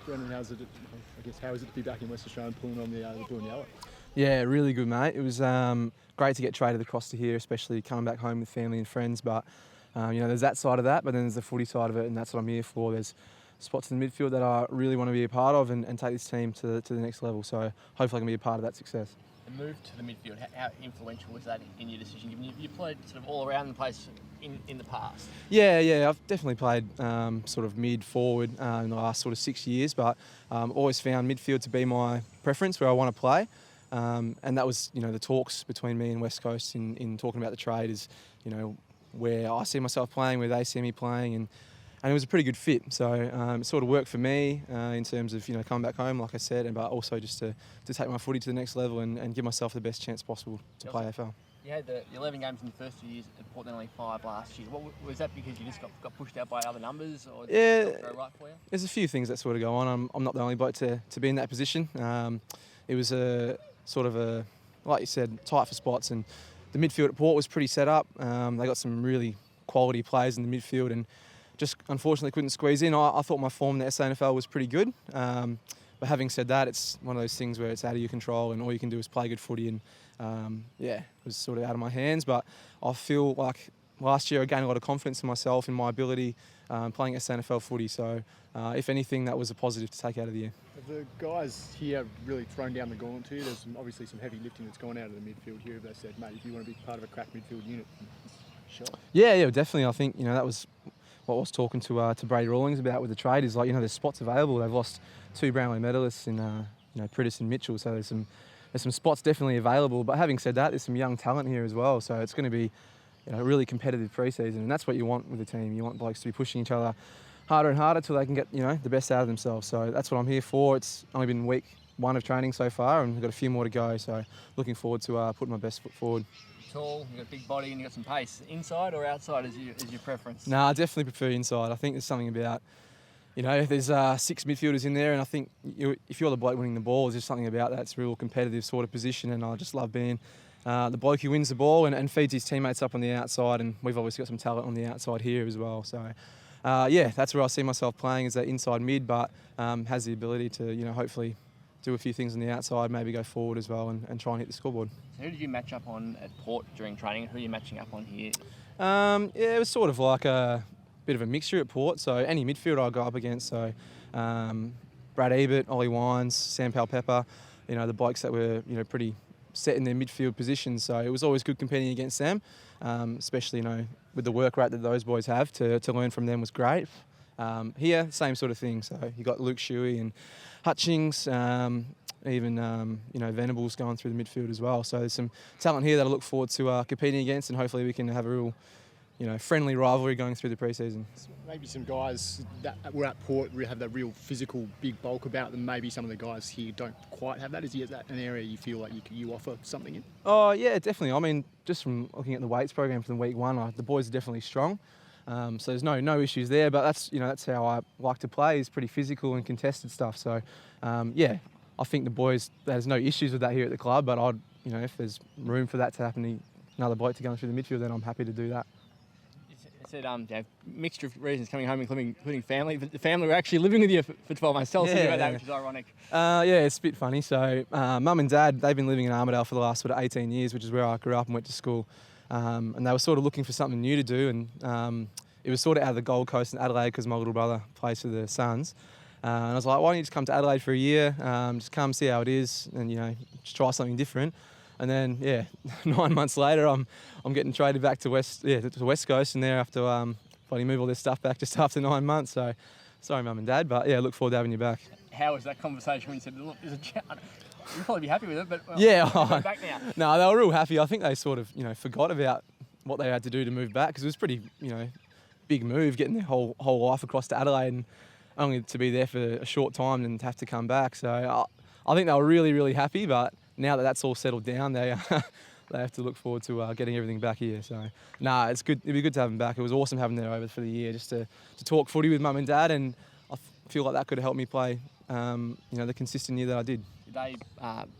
Brendon, how's it? I guess how is it to be back in West Australia and pulling on the blue and yellow? Yeah, really good, mate. It was great to get traded across to here, especially coming back home with family and friends. But there's that side of that, but then there's the footy side of it, and that's what I'm here for. There's spots in the midfield that I really want to be a part of and take this team to the next level. So hopefully I can be a part of that success. The move to the midfield, how influential was that in your decision? Given you played sort of all around the place in the past. Yeah, I've definitely played sort of mid-forward in the last sort of 6 years, but always found midfield to be my preference where I want to play. And that was, the talks between me and West Coast in talking about the trade is, where I see myself playing, where they see me playing, and it was a pretty good fit. So it sort of worked for me in terms of, coming back home, like I said, but also just to take my footy to the next level and give myself the best chance possible to play AFL. You had the 11 games in the first 2 years at Port, then only 5 last year. What was that because you just got pushed out by other numbers, or did it go right for you? There's a few things that sort of go on. I'm not the only bloke to be in that position. It was a sort of like you said, tight for spots, and the midfield at Port was pretty set up. They got some really quality players in the midfield and just unfortunately couldn't squeeze in. I thought my form in the SANFL was pretty good. But having said that, it's one of those things where it's out of your control and all you can do is play good footy, and it was sort of out of my hands. But I feel like last year I gained a lot of confidence in myself, in my ability playing SANFL footy. So if anything, that was a positive to take out of the year. Have the guys here really thrown down the gauntlet to you? There's obviously some heavy lifting that's gone out of the midfield here. They said, mate, if you want to be part of a crack midfield unit, sure. Yeah, definitely. I think, that was what I was talking to Brady Rawlings about with the trade is like, there's spots available. They've lost 2 Brownlow medalists in, Pritis and Mitchell. So there's some spots definitely available. But having said that, there's some young talent here as well. So it's going to be, a really competitive pre-season. And that's what you want with a team. You want blokes to be pushing each other harder and harder till they can get, the best out of themselves. So that's what I'm here for. It's only been week 1 of training so far, and we've got a few more to go. So looking forward to putting my best foot forward. Tall, you've got a big body and you've got some pace. Inside or outside is your preference? No, I definitely prefer inside. I think there's something about, there's 6 midfielders in there, and I think if you're the bloke winning the ball, there's just something about that. It's a real competitive sort of position, and I just love being the bloke who wins the ball and feeds his teammates up on the outside, and we've obviously got some talent on the outside here as well. So, that's where I see myself playing, is that inside mid, but has the ability to, hopefully do a few things on the outside, maybe go forward as well and try and hit the scoreboard. So who did you match up on at Port during training, and who are you matching up on here? It was sort of like a bit of a mixture at Port, so any midfielder I go up against, so Brad Ebert, Ollie Wines, Sam Palpepper, the blokes that were, pretty set in their midfield positions, so it was always good competing against them, especially, with the work rate that those boys have, to learn from them was great. Here, same sort of thing, so you got Luke Shuey and Hutchings, even Venables going through the midfield as well, so there's some talent here that I look forward to competing against, and hopefully we can have a real friendly rivalry going through the pre-season. Maybe some guys that were at Port have that real physical big bulk about them. Maybe some of the guys here don't quite have that. Is that an area you feel like you offer something in? Oh yeah, definitely. I mean, just from looking at the weights program from week 1, the boys are definitely strong. So there's no issues there. But that's how I like to play, is pretty physical and contested stuff. So I think the boys, there's no issues with that here at the club. But if there's room for that to happen, another bloke to go through the midfield, then I'm happy to do that. Said mixture of reasons coming home, including family. But the family were actually living with you for 12 months. Tell us about that, which is ironic. It's a bit funny. So mum and dad, they've been living in Armidale for the last sort of 18 years, which is where I grew up and went to school. And they were sort of looking for something new to do, and it was sort of out of the Gold Coast and Adelaide because my little brother plays for the Suns. And I was like, why don't you just come to Adelaide for a year, just come see how it is, and just try something different. And then, 9 months later, I'm getting traded back to West Coast, and they're after finally move all their stuff back just after 9 months. So, sorry, mum and dad, but look forward to having you back. How was that conversation when you said, look, there's a chance? You'll probably be happy with it, but I'm back now. No, they were real happy. I think they sort of, forgot about what they had to do to move back, because it was pretty, big move getting their whole life across to Adelaide and only to be there for a short time and have to come back. So I think they were really, really happy, but now that that's all settled down, they have to look forward to getting everything back here. So, it's good. It'd be good to have them back. It was awesome having them over for the year, just to talk footy with mum and dad, and I feel like that could have helped me play, the consistent year that I did. Did they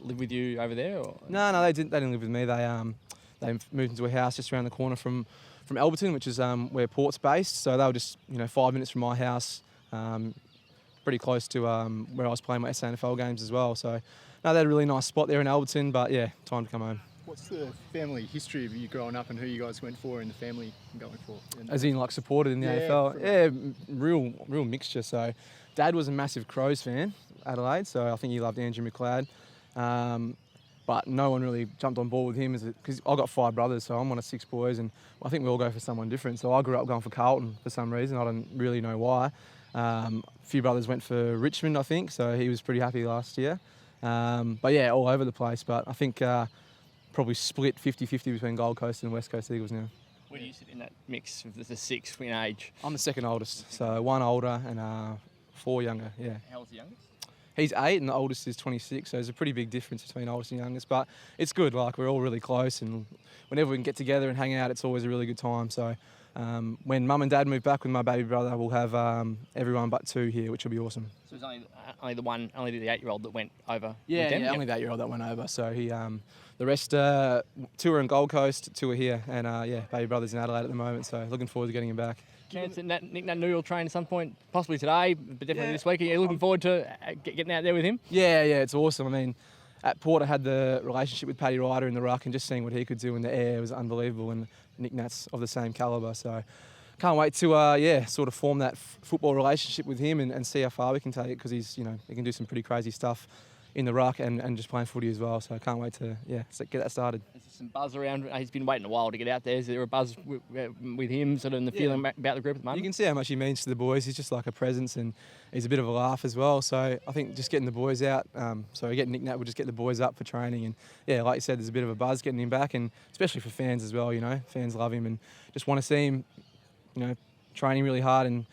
live with you over there? Or? No, they didn't. They didn't live with me. They moved into a house just around the corner from Alberton, which is where Port's based. So they were just 5 minutes from my house. pretty close to where I was playing my SANFL games as well. So, no, they had a really nice spot there in Alberton, but yeah, time to come home. What's the family history of you growing up and who you guys went for in the family going for? As in, like, supported in the Yeah, AFL? Yeah, real mixture. So, Dad was a massive Crows fan, Adelaide, so I think he loved Andrew McLeod. But no one really jumped on board with him because I got 5 brothers, so I'm one of 6 boys, and I think we all go for someone different. So I grew up going for Carlton for some reason. I don't really know why. A few brothers went for Richmond, I think, so he was pretty happy last year. But yeah, all over the place. But I think probably split 50-50 between Gold Coast and West Coast Eagles now. Where do you sit in that mix of the 6 in age? I'm the second oldest, so 1 older and 4 younger, yeah. How old's the youngest? He's 8 and the oldest is 26, so there's a pretty big difference between oldest and youngest. But it's good, like, we're all really close, and whenever we can get together and hang out, it's always a really good time. So when Mum and Dad move back with my baby brother, we'll have everyone but 2 here, which will be awesome. So it's only the 8-year-old that went over Yeah, with them? yeah, only the 8-year-old that went over. So he, the rest, 2 are in Gold Coast, 2 are here, and yeah, baby brother's in Adelaide at the moment, so looking forward to getting him back. Chance that Nick Nat will train at some point, possibly today, but definitely this week. Are you looking forward to getting out there with him? Yeah, it's awesome. I mean, at Port I had the relationship with Paddy Ryder in the ruck, and just seeing what he could do in the air was unbelievable, and Nick Nat's of the same calibre, so can't wait to sort of form that football relationship with him and see how far we can take it, because he's, he can do some pretty crazy stuff in the ruck and just playing footy as well, so I can't wait to get that started. Is there some buzz around? He's been waiting a while to get out there. Is there a buzz with him, sort of, in the feeling about the group at the moment? You can see how much he means to the boys. He's just like a presence, and he's a bit of a laugh as well. So I think just getting the boys out, getting Nick Nat will just get the boys up for training, and yeah, like you said, there's a bit of a buzz getting him back, and especially for fans as well. Fans love him and just want to see him, training really hard and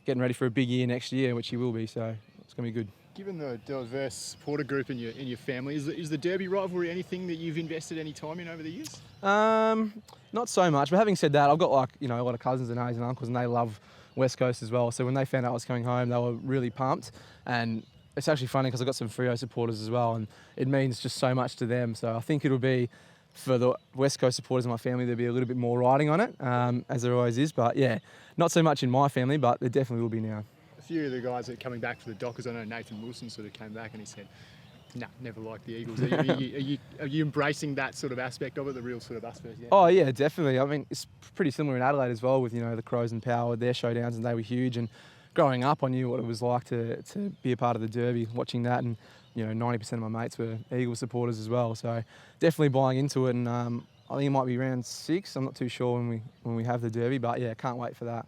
getting ready for a big year next year, which he will be. So it's going to be good. Given the diverse supporter group in your family, is the Derby rivalry anything that you've invested any time in over the years? Not so much, but having said that, I've got a lot of cousins and aunts and uncles, and they love West Coast as well. So when they found out I was coming home, they were really pumped. And it's actually funny because I've got some Freo supporters as well, and it means just so much to them. So I think it'll be, for the West Coast supporters in my family, there'll be a little bit more riding on it, as there always is. But yeah, not so much in my family, but there definitely will be now. A few of the guys that are coming back for the Dockers, I know Nathan Wilson sort of came back and he said, nah, never liked the Eagles. Are you embracing that sort of aspect of it, the real sort of aspect? Yeah. Oh yeah, definitely. I mean, it's pretty similar in Adelaide as well with, the Crows and Power, their showdowns, and they were huge. And growing up, I knew what it was like to be a part of the Derby, watching that, and 90% of my mates were Eagles supporters as well. So definitely buying into it, and I think it might be round 6. I'm not too sure when we have the Derby, but yeah, can't wait for that.